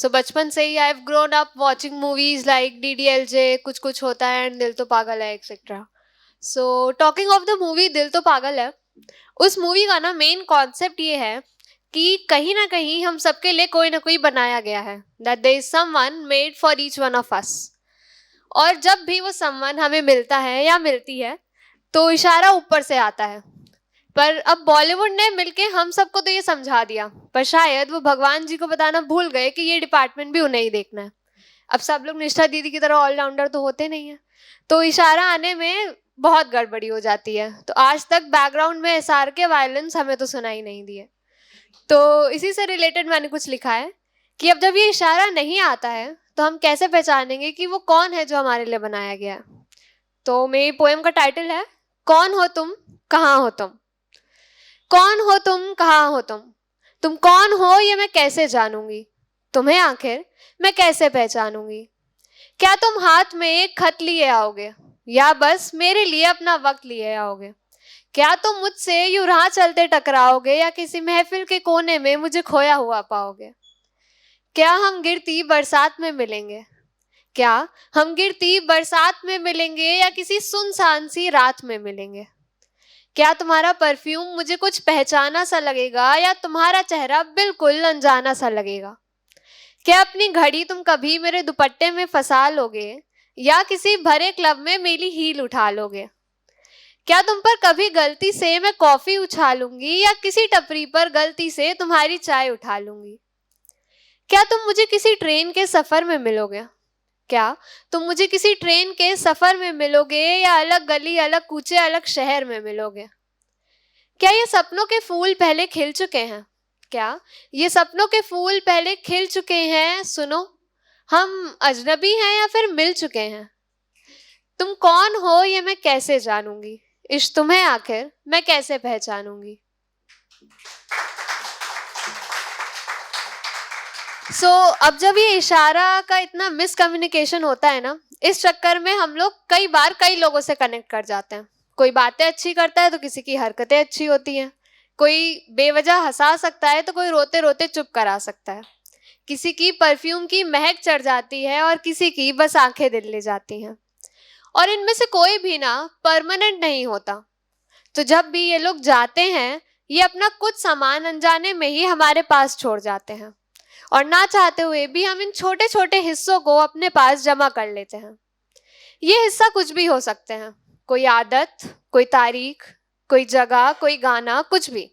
सो बचपन से ही I have grown up watching movies like DDLJ, कुछ कुछ होता है एंड दिल तो पागल है etcetera. So talking of the movie दिल तो पागल है, उस मूवी का ना मेन कॉन्सेप्ट ये है कि कहीं ना कहीं हम सबके लिए कोई ना कोई बनाया गया है. That there is someone made for each one of us. और जब भी वो समवन हमें मिलता है या मिलती है तो इशारा ऊपर से आता है. पर अब बॉलीवुड ने मिलके हम सबको तो ये समझा दिया, पर शायद वो भगवान जी को बताना भूल गए कि ये डिपार्टमेंट भी उन्हें ही देखना है. अब सब लोग निष्ठा दीदी की तरह ऑलराउंडर तो होते नहीं है, तो इशारा आने में बहुत गड़बड़ी हो जाती है. तो आज तक बैकग्राउंड में SR के वायलेंस हमें तो सुनाई नहीं दिए. तो इसी से रिलेटेड मैंने कुछ लिखा है कि अब जब ये इशारा नहीं आता है तो हम कैसे पहचानेंगे कि वो कौन है जो हमारे लिए बनाया गया है. तो मेरी पोएम का टाइटल है कौन हो तुम, कहाँ हो तुम. कौन हो तुम, कहाँ हो तुम कौन हो ये मैं कैसे जानूंगी, तुम्हें आखिर मैं कैसे पहचानूंगी. क्या तुम हाथ में एक खत लिए आओगे या बस मेरे लिए अपना वक्त लिए आओगे. क्या तुम मुझसे यूं राह चलते टकराओगे या किसी महफिल के कोने में मुझे खोया हुआ पाओगे. क्या हम गिरती बरसात में मिलेंगे, क्या हम गिरती बरसात में मिलेंगे या किसी सुनसान सी रात में मिलेंगे. क्या तुम्हारा परफ्यूम मुझे कुछ पहचाना सा लगेगा या तुम्हारा चेहरा बिल्कुल अनजाना सा लगेगा. क्या अपनी घड़ी तुम कभी मेरे दुपट्टे में फंसा लोगे या किसी भरे क्लब में मेरी हील उठा लोगे. क्या तुम पर कभी गलती से मैं कॉफी उछालूंगी या किसी टपरी पर गलती से तुम्हारी चाय उठा लूंगी. क्या तुम मुझे किसी ट्रेन के सफर में मिलोगे, क्या तुम मुझे किसी ट्रेन के सफर में मिलोगे या अलग गली अलग कूचे अलग शहर में मिलोगे. क्या ये सपनों के फूल पहले खिल चुके हैं, क्या ये सपनों के फूल पहले खिल चुके हैं. सुनो, हम अजनबी हैं या फिर मिल चुके हैं. तुम कौन हो ये मैं कैसे जानूंगी, इश्क तुम्हें आखिर मैं कैसे पहचानूंगी. अब जब ये इशारा का इतना मिसकम्युनिकेशन होता है ना, इस चक्कर में हम लोग कई बार कई लोगों से कनेक्ट कर जाते हैं. कोई बातें अच्छी करता है तो किसी की हरकतें अच्छी होती हैं. कोई बेवजह हंसा सकता है तो कोई रोते रोते चुप करा सकता है. किसी की परफ्यूम की महक चढ़ जाती है और किसी की बस आंखें दिल ले जाती हैं. और इनमें से कोई भी ना परमानेंट नहीं होता. तो जब भी ये लोग जाते हैं ये अपना कुछ सामान अनजाने में ही हमारे पास छोड़ जाते हैं और ना चाहते हुए भी हम इन छोटे छोटे हिस्सों को अपने पास जमा कर लेते हैं. ये हिस्सा कुछ भी हो सकते हैं, कोई आदत, कोई तारीख, कोई जगह, कोई गाना, कुछ भी.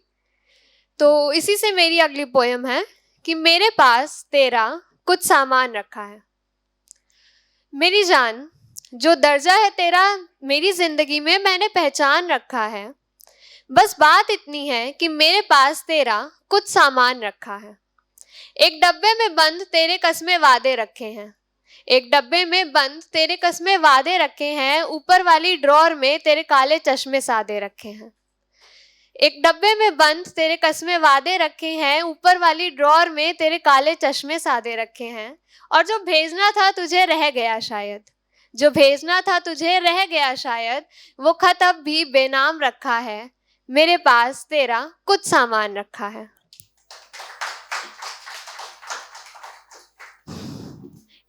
तो इसी से मेरी अगली पोएम है कि मेरे पास तेरा कुछ सामान रखा है. मेरी जान, जो दर्जा है तेरा मेरी जिंदगी में मैंने पहचान रखा है. बस बात इतनी है कि मेरे पास तेरा कुछ सामान रखा है. एक डब्बे में बंद तेरे कस्मे वादे रखे हैं, एक डब्बे में बंद तेरे कस्मे वादे रखे हैं. ऊपर वाली ड्रॉर में तेरे काले चश्मे सादे रखे हैं. एक डब्बे में बंद तेरे कस्मे वादे रखे हैं, ऊपर वाली ड्रॉर में तेरे काले चश्मे सादे रखे हैं. और जो भेजना था तुझे रह गया शायद, जो भेजना था तुझे रह गया शायद, वो खत अब भी बेनाम रखा है. मेरे पास तेरा कुछ सामान रखा है.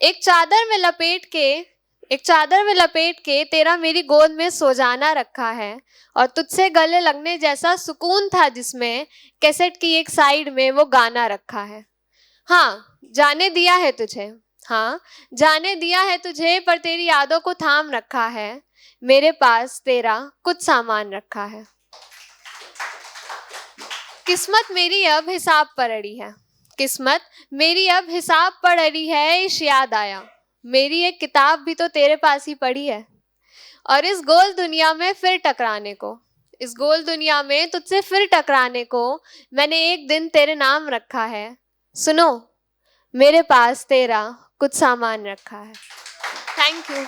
एक चादर में लपेट के तेरा मेरी गोद में सो जाना रखा है. और तुझसे गले लगने जैसा सुकून था जिसमें कैसेट की एक साइड में वो गाना रखा है. हाँ जाने दिया है तुझे, हाँ जाने दिया है तुझे, पर तेरी यादों को थाम रखा है. मेरे पास तेरा कुछ सामान रखा है. किस्मत मेरी अब हिसाब पर अड़ी है, किस्मत मेरी अब हिसाब पर अड़ी है. इश याद आया मेरी एक किताब भी तो तेरे पास ही पड़ी है. और इस गोल दुनिया में फिर टकराने को, इस गोल दुनिया में तुझसे फिर टकराने को मैंने एक दिन तेरे नाम रखा है. सुनो, मेरे पास तेरा कुछ सामान रखा है. Thank you.